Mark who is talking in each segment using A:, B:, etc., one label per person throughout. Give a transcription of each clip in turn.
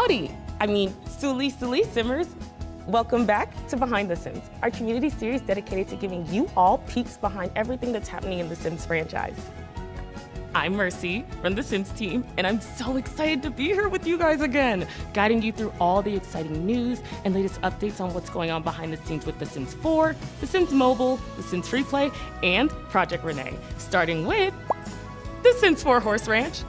A: Howdy! Suli Simmers. Welcome back to Behind the Sims, our community series dedicated to giving you all peeks behind everything that's happening in the Sims franchise. I'm Mercy from the Sims team, and I'm so excited to be here with you guys again, guiding you through all the exciting news and latest updates on what's going on behind the scenes with The Sims 4, The Sims Mobile, The Sims Freeplay, and Project Renee, starting with The Sims 4 Horse Ranch.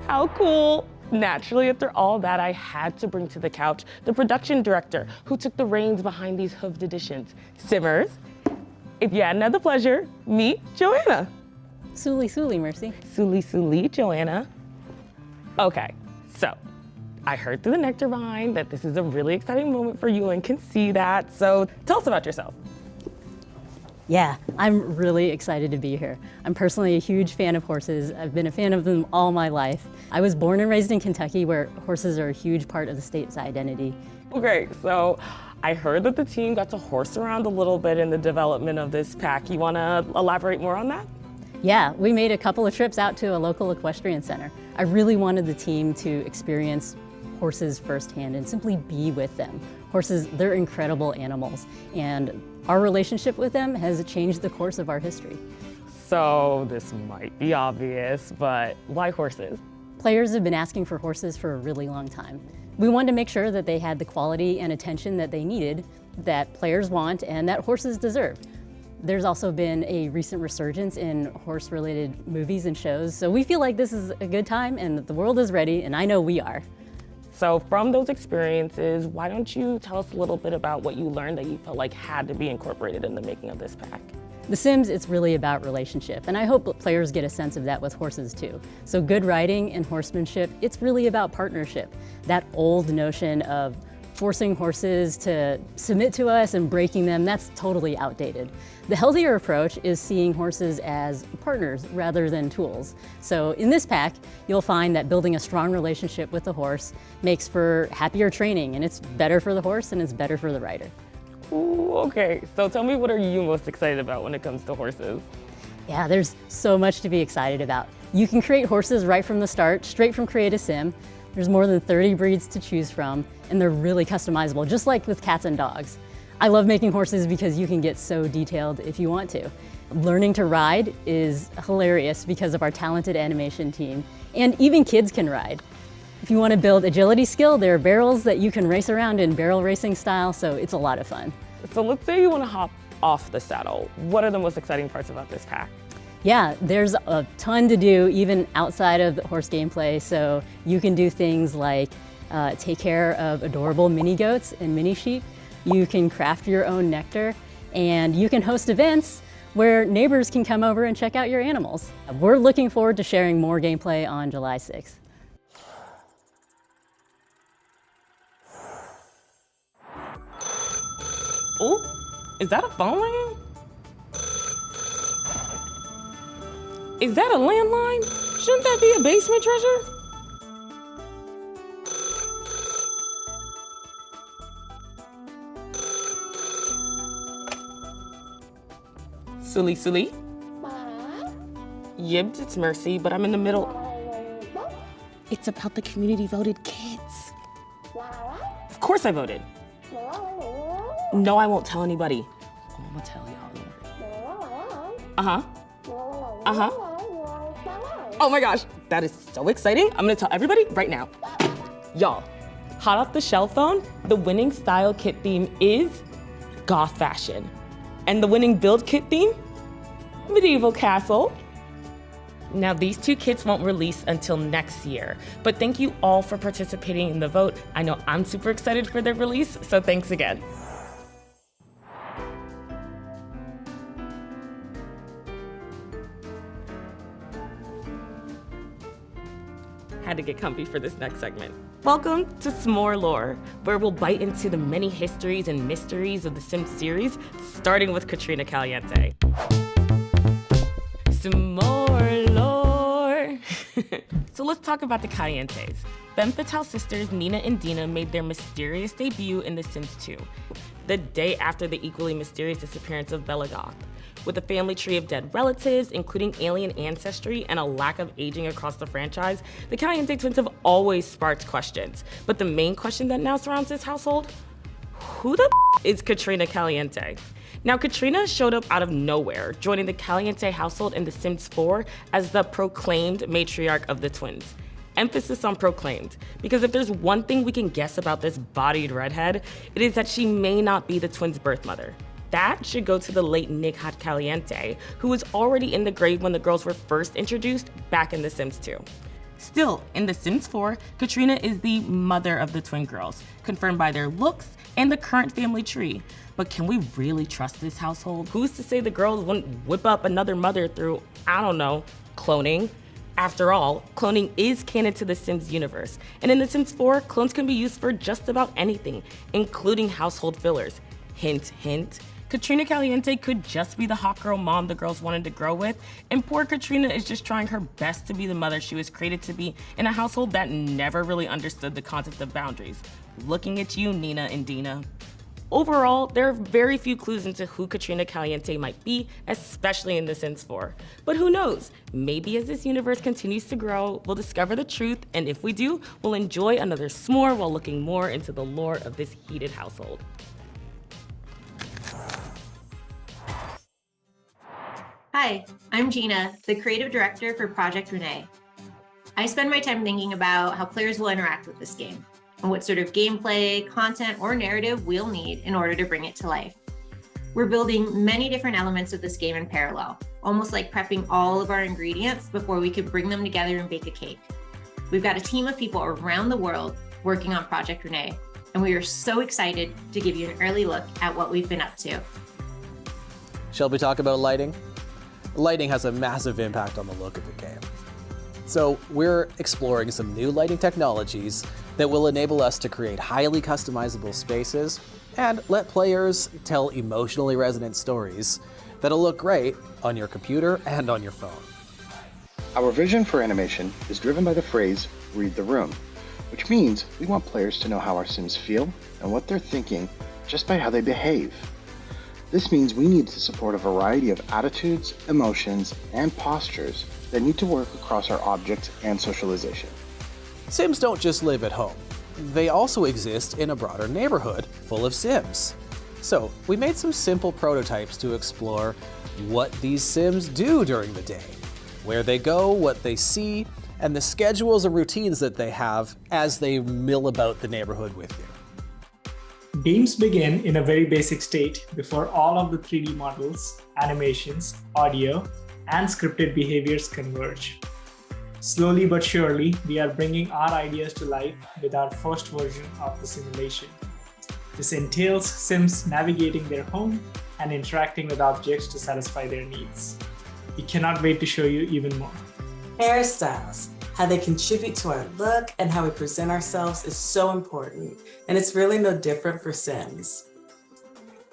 A: How cool! Naturally, after all that, I had to bring to the couch the production director who took the reins behind these hooved editions. Simmers, if you hadn't had the pleasure, meet Joanna.
B: Suli, Mercy.
A: Suli, Joanna. Okay, so I heard through the nectar vine that this is a really exciting moment for you and can see that. So tell us about yourself.
B: Yeah, I'm really excited to be here. I'm personally a huge fan of horses. I've been a fan of them all my life. I was born and raised in Kentucky, where horses are a huge part of the state's identity.
A: Okay, so I heard that the team got to horse around a little bit in the development of this pack. You want to elaborate more on that?
B: Yeah, we made a couple of trips out to a local equestrian center. I really wanted the team to experience horses firsthand and simply be with them. Horses, they're incredible animals, and our relationship with them has changed the course of our history.
A: So this might be obvious, but why horses?
B: Players have been asking for horses for a really long time. We wanted to make sure that they had the quality and attention that they needed, that players want, and that horses deserve. There's also been a recent resurgence in horse-related movies and shows, so we feel like this is a good time and that the world is ready, and I know we are.
A: So from those experiences, why don't you tell us a little bit about what you learned that you felt like had to be incorporated in the making of this pack?
B: The Sims, it's really about relationship, and I hope players get a sense of that with horses too. So good riding and horsemanship, it's really about partnership. That old notion of forcing horses to submit to us and breaking them, that's totally outdated. The healthier approach is seeing horses as partners rather than tools. So in this pack, you'll find that building a strong relationship with the horse makes for happier training, and it's better for the horse and it's better for the rider.
A: Ooh, okay, so tell me, what are you most excited about when it comes to horses?
B: Yeah, there's so much to be excited about. You can create horses right from the start, straight from Create a Sim. There's more than 30 breeds to choose from, and they're really customizable, just like with cats and dogs. I love making horses because you can get so detailed if you want to. Learning to ride is hilarious because of our talented animation team, and even kids can ride. If you want to build agility skill, there are barrels that you can race around in barrel racing style, so it's a lot of fun.
A: So let's say you want to hop off the saddle. What are the most exciting parts about this pack?
B: Yeah, there's a ton to do even outside of the horse gameplay, so you can do things like take care of adorable mini goats and mini sheep. You can craft your own nectar, and you can host events where neighbors can come over and check out your animals. We're looking forward to sharing more gameplay on July 6th.
A: Oh, is that a phone ringing? Is that a landline? Shouldn't that be a basement treasure? Suli? Yibs, it's Mercy, but I'm in the middle. It's about the community voted kids. Of course I voted. No, I won't tell anybody. I'm gonna tell y'all. Uh-huh. Oh my gosh, that is so exciting. I'm gonna tell everybody right now. Y'all, hot off the shelf phone, the winning style kit theme is goth fashion. And the winning build kit theme, medieval castle. Now these two kits won't release until next year, but thank you all for participating in the vote. I know I'm super excited for their release, so thanks again. had to get comfy for this next segment. Welcome to Smore Lore, where we'll bite into the many histories and mysteries of the Sims series, starting with Katrina Caliente. Smore Lore. So let's talk about the Calientes. Femme Fatale sisters Nina and Dina made their mysterious debut in The Sims 2, the day after the equally mysterious disappearance of Bella Goth. With a family tree of dead relatives, including alien ancestry and a lack of aging across the franchise, the Caliente twins have always sparked questions. But the main question that now surrounds this household, who the is Katrina Caliente? Now, Katrina showed up out of nowhere, joining the Caliente household in The Sims 4 as the proclaimed matriarch of the twins. Emphasis on proclaimed, because if there's one thing we can guess about this bodied redhead, it is that she may not be the twins' birth mother. That should go to the late Nick Hot Caliente, who was already in the grave when the girls were first introduced back in The Sims 2. Still, in The Sims 4, Katrina is the mother of the twin girls, confirmed by their looks and the current family tree. But can we really trust this household? Who's to say the girls wouldn't whip up another mother through, I don't know, cloning? After all, cloning is canon to the Sims universe, and in The Sims 4, clones can be used for just about anything, including household fillers. Hint, hint. Katrina Caliente could just be the hot girl mom the girls wanted to grow with, and poor Katrina is just trying her best to be the mother she was created to be in a household that never really understood the concept of boundaries. Looking at you, Nina and Dina. Overall, there are very few clues into who Katrina Caliente might be, especially in The Sims 4. But who knows? Maybe as this universe continues to grow, we'll discover the truth, and if we do, we'll enjoy another s'more while looking more into the lore of this heated household.
C: Hi, I'm Gina, the creative director for Project Renee. I spend my time thinking about how players will interact with this game and what sort of gameplay, content, or narrative we'll need in order to bring it to life. We're building many different elements of this game in parallel, almost like prepping all of our ingredients before we could bring them together and bake a cake. We've got a team of people around the world working on Project Renee, and we are so excited to give you an early look at what we've been up to.
D: Shall we talk about lighting? Lighting has a massive impact on the look of the game. So we're exploring some new lighting technologies that will enable us to create highly customizable spaces and let players tell emotionally resonant stories that'll look great on your computer and on your phone.
E: Our vision for animation is driven by the phrase, read the room, which means we want players to know how our Sims feel and what they're thinking just by how they behave. This means we need to support a variety of attitudes, emotions, and postures that need to work across our objects and socialization.
D: Sims don't just live at home. They also exist in a broader neighborhood full of Sims. So we made some simple prototypes to explore what these Sims do during the day, where they go, what they see, and the schedules and routines that they have as they mill about the neighborhood with you.
F: Games begin in a very basic state before all of the 3D models, animations, audio, and scripted behaviors converge. Slowly but surely, we are bringing our ideas to life with our first version of the simulation. This entails Sims navigating their home and interacting with objects to satisfy their needs. We cannot wait to show you even more.
G: Hairstyles, how they contribute to our look and how we present ourselves is so important, and it's really no different for Sims.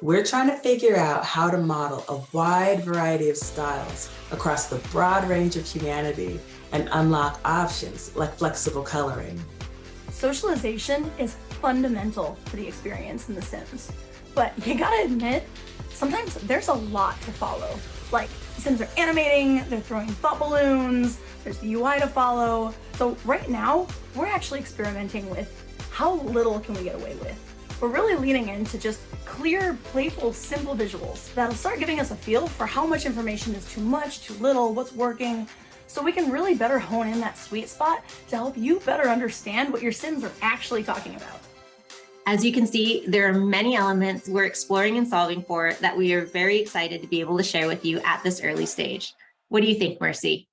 G: We're trying to figure out how to model a wide variety of styles across the broad range of humanity and unlock options like flexible coloring.
H: Socialization is fundamental to the experience in The Sims, but you gotta admit, sometimes there's a lot to follow. Like, Sims are animating, they're throwing thought balloons, there's the UI to follow. So right now, we're actually experimenting with how little can we get away with. We're really leaning into just clear, playful, simple visuals that'll start giving us a feel for how much information is too much, too little, what's working, so we can really better hone in that sweet spot to help you better understand what your Sims are actually talking about.
C: As you can see, there are many elements we're exploring and solving for that we are very excited to be able to share with you at this early stage. What do you think, Mercy?